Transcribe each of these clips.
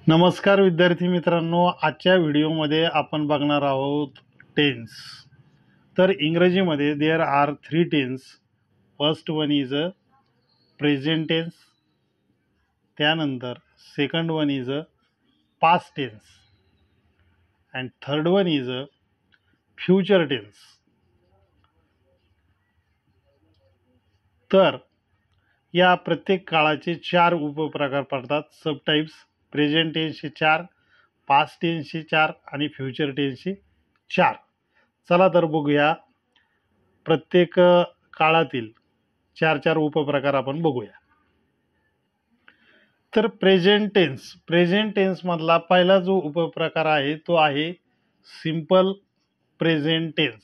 नमस्कार विद्यार्थी मित्रांनो, आजच्या व्हिडिओमध्ये आपण बघणार आहोत टेन्स. तर इंग्रजीमध्ये there are 3 tense. First one is a present tense, त्यानंतर second one is a past tense and third one is a future tense. तर या प्रत्येक काळाचे 4 उपप्रकार पडतात, सब टाइप्स. प्रेझेंट टेन्सचे 4, पास्ट टेन्सचे 4 आणि फ्युचर टेन्सचे 4. चला तर बघूया प्रत्येक काळातील 4 उपप्रकार आपण बघूया. तर प्रेझेंट टेन्स मधला पहिला जो उपप्रकार आहे तो आहे सिंपल प्रेझेंट टेन्स.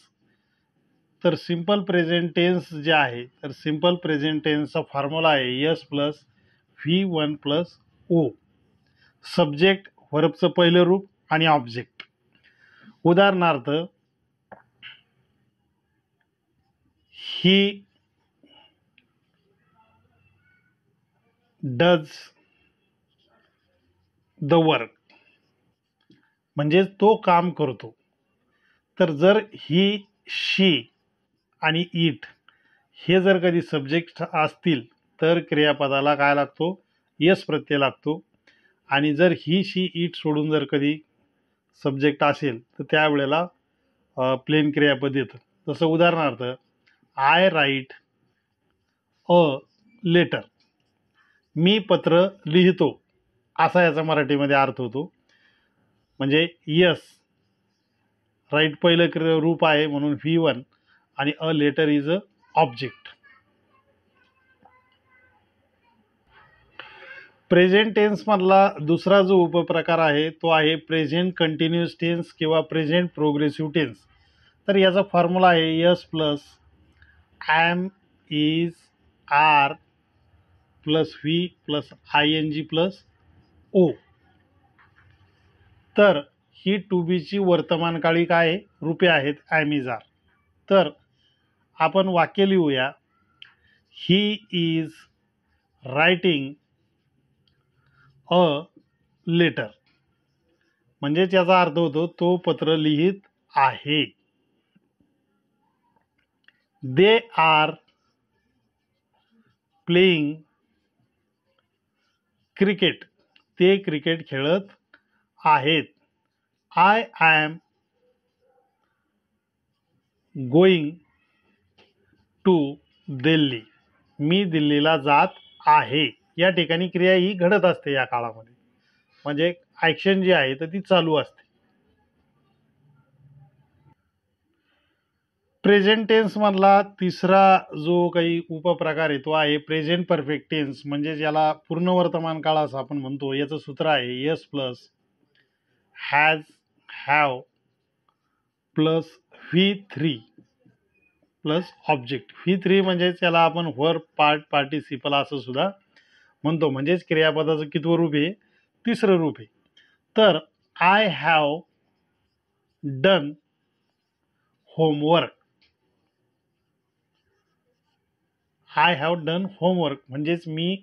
तर सिंपल प्रेझेंट टेन्स जे आहे, तर सिंपल प्रेझेंट टेन्सचा फॉर्म्युला आहे S plus V1 plus O. Subject वर्बचं पहिलं रूप आणि ऑब्जेक्ट. उदाहरणार्थ, ही डज द वर्क, म्हणजे तो काम करतो. तर जर ही, शी आणि इट हे जर कधी सब्जेक्ट असतील तर क्रियापदाला काय लागतो? यस प्रत्यय लागतो. आणि जर ही, शी, इट सोडून जर कधी सब्जेक्ट असेल तर त्यावेळेला प्लेन क्रियापद येतं. जसं उदाहरणार्थ, आय राईट अ लेटर, मी पत्र लिहितो, असा याचा मराठीमध्ये अर्थ होतो. म्हणजे यस राईट पहिलं रूप आहे म्हणून V1 आणि a letter is a object. Present tense मधला दुसरा जो उपप्रकार आहे तो आहे प्रेझेंट कंटिन्युअस टेन्स किंवा प्रेझेंट प्रोग्रेसिव्ह टेन्स. तर याचा फॉर्म्युला आहे S plus am is are plus V plus ING plus O. तर ही टू बीची वर्तमानकाळी काय रूपे आहेत? Am is are. तर आपण वाक्य लिहूया, he is writing a letter, म्हणजेच याचा अर्थ होतो तो पत्र लिहित आहे. दे आर प्लेइंग क्रिकेट, ते क्रिकेट खेळत आहेत. I am going to Delhi, मी दिल्लीला जात आहे. या ठिकाणी क्रिया ही घडत असते या काळामध्ये, म्हणजे ॲक्शन जी आहे तर ती चालू असते. प्रेझेंट टेन्स मधला तिसरा जो काही उपप्रकार आहे तो आहे प्रेझेंट परफेक्ट टेन्स, म्हणजे ज्याला पूर्ण वर्तमान काळ असं आपण म्हणतो. याचं सूत्र आहे S plus has have plus V3 plus object. V3 म्हणजेच याला आपण वर्ब पार्ट पार्टिसिपल असं सुद्धा म्हणतो, म्हणजेच क्रियापदाचं कितवं रूप आहे? तिसरं रूप आहे. तर I have done homework, I have done homework म्हणजेच मी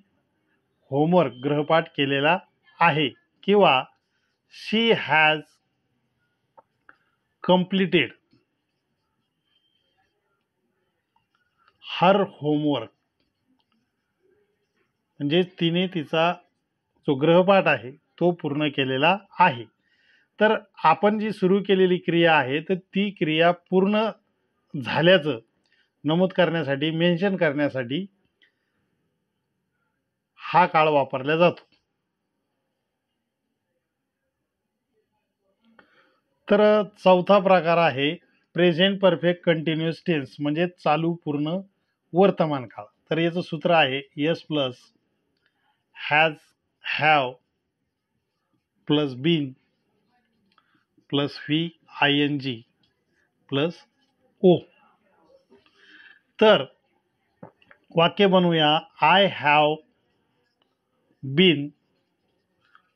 होमवर्क गृहपाठ केलेला आहे. किंवा she has completed her homework, म्हणजे तिने तिचा जो गृहपाठ आहे तो पूर्ण केलेला आहे. तर आपण जी सुरू केलेली क्रिया आहे तर ती क्रिया पूर्ण झाल्याचं नमूद करण्यासाठी, मेन्शन करण्यासाठी हा काळ वापरला जातो. तर चौथा प्रकार आहे प्रेझेंट परफेक्ट कंटिन्युअस टेन्स, म्हणजे चालू पूर्ण वर्तमान काळ. तर याचं सूत्र आहे S plus has have plus been plus VING plus O. तर वाक्य बनवूया, I have been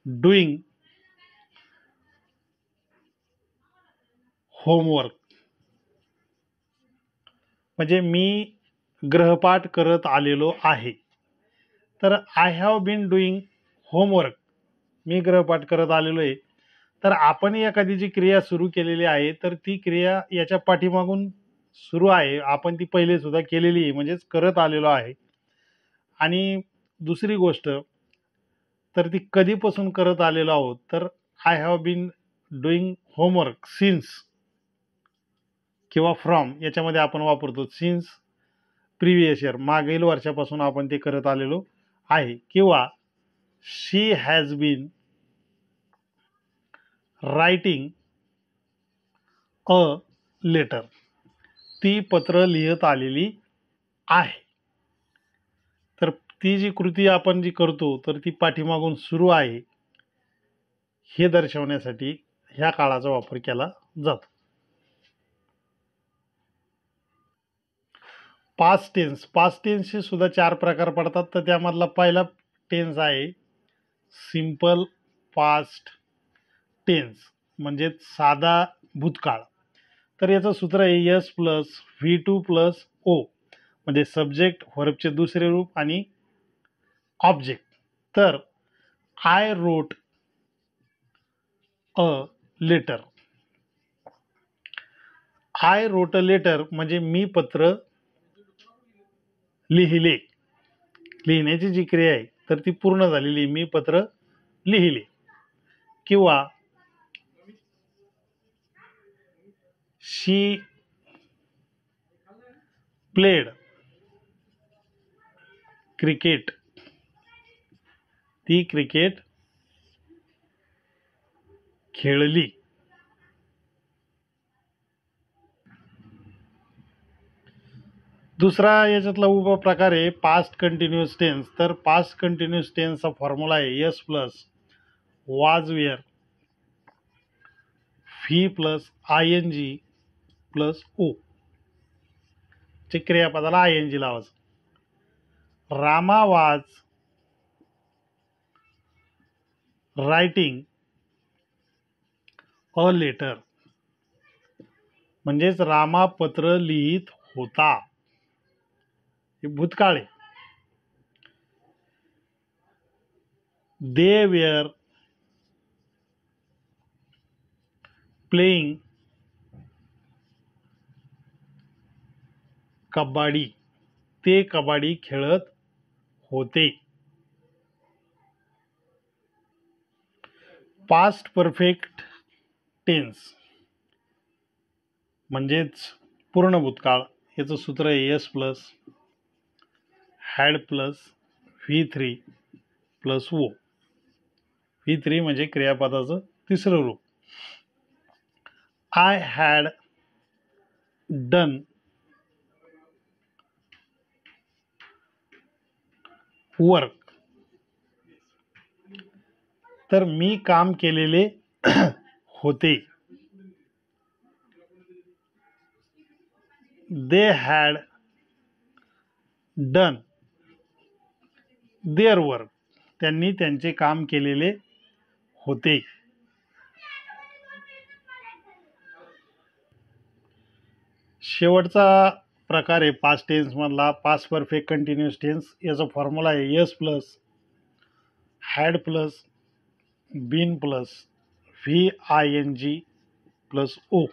doing homework, म्हणजे मी गृहपाठ करत आलेलो आहे. तर I have been doing homework मी गृहपाठ करत आलेलो आहे, तर आपण एखादी जी क्रिया सुरू केलेली आहे तर ती क्रिया याच्या पाठीमागून सुरू आहे, आपण ती पहिले सुद्धा केलेली आहे, म्हणजेच करत आलेलो आहे. आणि दुसरी गोष्ट, तर ती कधीपासून करत आलेलो आहोत, तर I have been doing homework since किंवा फ्रॉम याच्यामध्ये आपण वापरतो. सिन्स प्रिव्हियस इयर, मागील वर्षापासून आपण ते करत आलेलो आहे. किंवा she has been writing a letter, ती पत्र लिहित आलेली आहे. तर ती जी कृती आपण जी करतो तर ती पाठीमागून सुरू आहे हे दर्शवण्यासाठी ह्या काळाचा वापर केला जातो. पास्ट टेन्स, पास्ट टेन्सचे सुद्धा 4 प्रकार पडतात. तर त्यामधला पहिला टेन्स आहे सिंपल पास्ट टेन्स, म्हणजे साधा भूतकाळ. तर याचं सूत्र आहे S plus V2 plus O, म्हणजे सब्जेक्ट, व्हर्बचे दुसरे रूप आणि ऑब्जेक्ट. तर I wrote a letter, I wrote a letter म्हणजे मी पत्र लिहिले, लिहिण्याची जी क्रिया आहे तर ती पूर्ण झालेली, मी पत्र लिहिले. किंवा शी प्लेड क्रिकेट, ती क्रिकेट खेळली. दुसरा याच्यातला उपप्रकार आहे पास्ट कंटिन्युअस टेन्स. तर पास्ट कंटिन्युअस टेन्सचा फॉर्म्युला आहे S plus was were V plus ING plus O, चे क्रियापदाला ING लावायचं. रामा वाज रायटिंग अ लेटर, म्हणजेच रामा पत्र लिहित होता, हे भूतकाळ आहे. दे वेअर प्लेइंग कबड्डी, ते कबड्डी खेळत होते. पास्ट परफेक्ट टेन्स म्हणजेच पूर्ण भूतकाळ, याचं सूत्र आहे S plus had plus V3 plus O. V3 म्हणजे क्रियापदाचं तिसरं रूप. आय हॅड डन वर्क, तर मी काम केलेले होते. They had done their work, त्यांनी त्यांचे काम केलेले होते. शेवटचा प्रकार आहे पास्ट टेन्स मधला पास्ट परफेक्ट कंटिन्युअस टेन्स. याचा फॉर्म्युला आहे S plus had plus been plus VING plus O.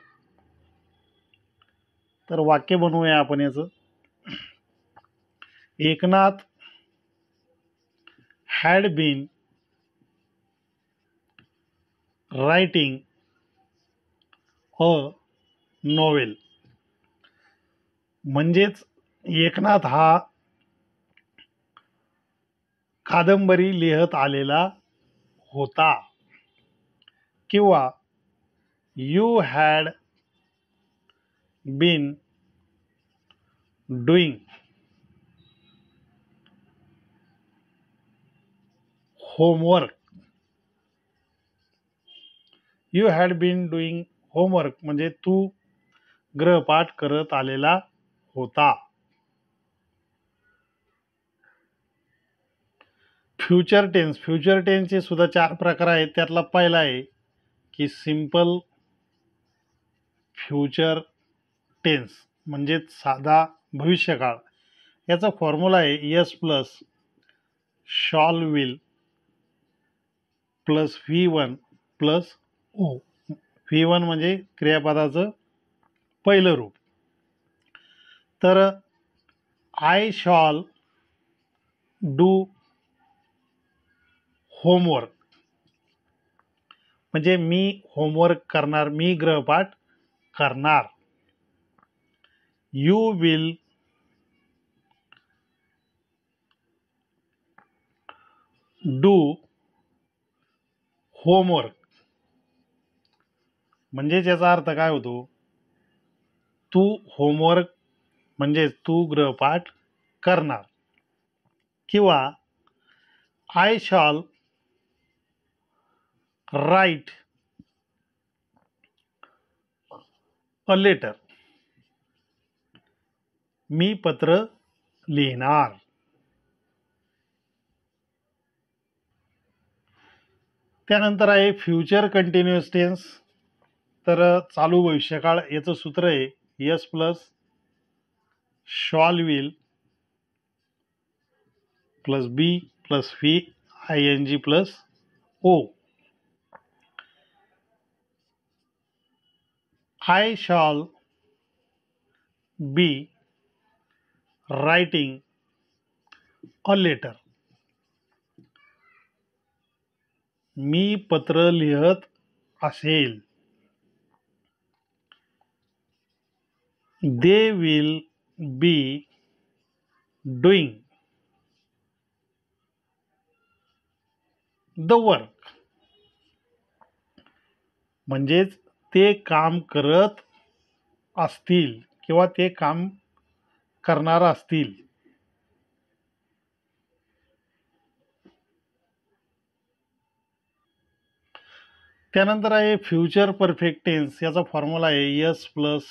तर वाक्य बनवूया आपण याचं. Eknath had been writing a novel, म्हणजेच एकनाथ हा कादंबरी लिहत आलेला होता. किंवा you had been doing homework, you had been doing homework म्हणजे तू गृहपाठ करत आलेला होता. फ्युचर टेन्स, फ्युचर टेन्सचे सुद्धा 4 प्रकार आहेत. त्यातला पहिला आहे की सिंपल फ्युचर टेन्स, म्हणजेच साधा भविष्यकाळ. याचा फॉर्म्युला आहे S plus shall will plus V1 plus O. V1 म्हणजे क्रियापदाचं पहिलं रूप. तर आय शॉल डू होमवर्क म्हणजे मी होमवर्क करणार, मी गृहपाठ करणार. यू विल डू होमवर्क म्हणजे याचा अर्थ काय होतो, तू होमवर्क म्हणजे तू गृहपाठ करणार. किंवा I shall write a letter, मी पत्र लिहिणार. त्यानंतर आहे फ्युचर कंटिन्युअस टेन्स. तर चालू भविष्यकाळ याचं सूत्र आहे S plus shall will plus be plus V ING plus O. I shall be writing a letter, मी पत्र लिहत असेल. They will be doing the work म्हणजेच ते काम करत असतील किंवा ते काम करणार असतील. त्यानंतर आहे फ्युचर परफेक्ट टेन्स. याचा फॉर्म्युला आहे S plus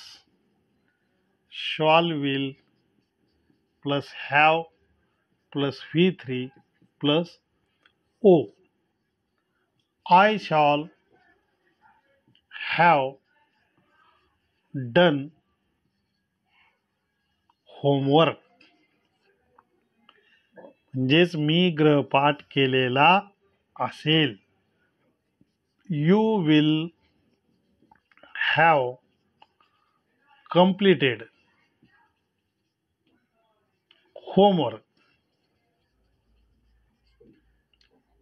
shall will plus have plus V3 plus O. I shall have done homework म्हणजेच मी गृहपाठ केलेला असेल. You will have completed homework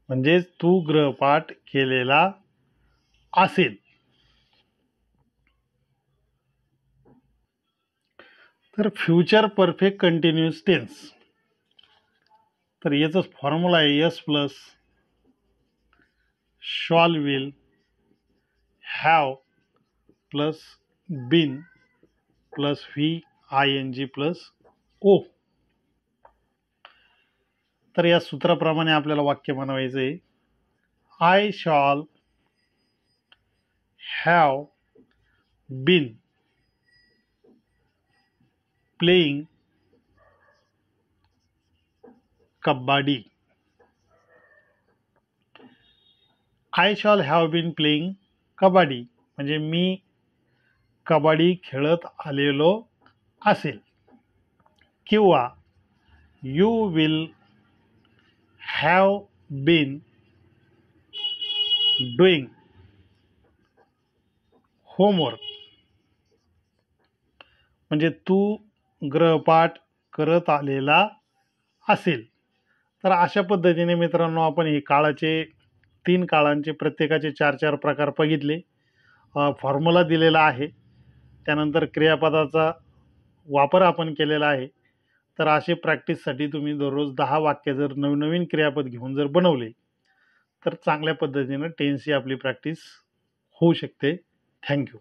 म्हणजेच तू गृहपाठ केलेला असेल. तर फ्युचर परफेक्ट कंटिन्युअस टेन्स, तर याचं फॉर्म्युला आहे S plus shall will have plus been plus ING plus O. तर या सूत्राप्रमाणे आपल्याला वाक्य बनवायचं आहे. I shall have been playing kabaddi. I shall have been playing kabaddi म्हणजे मी कबड्डी खेळत आलेलो असेल. किंवा you will have been doing homework म्हणजे तू गृहपाठ करत आलेला असेल. तर अशा पद्धतीने मित्रांनो आपण हे काळाचे 3 काळांचे प्रत्येकाचे 4-4 प्रकार बघितले. फॉर्म्युला दिलेला आहे. त्यानंतर क्रियापदाचा वापर आपण केलेला आहे. तर असे प्रॅक्टिससाठी तुम्ही दररोज 10 वाक्य जर नवनवीन क्रियापद घेऊन जर बनवले तर चांगल्या पद्धतीनं टेन्सची आपली प्रॅक्टिस होऊ शकते. थँक्यू.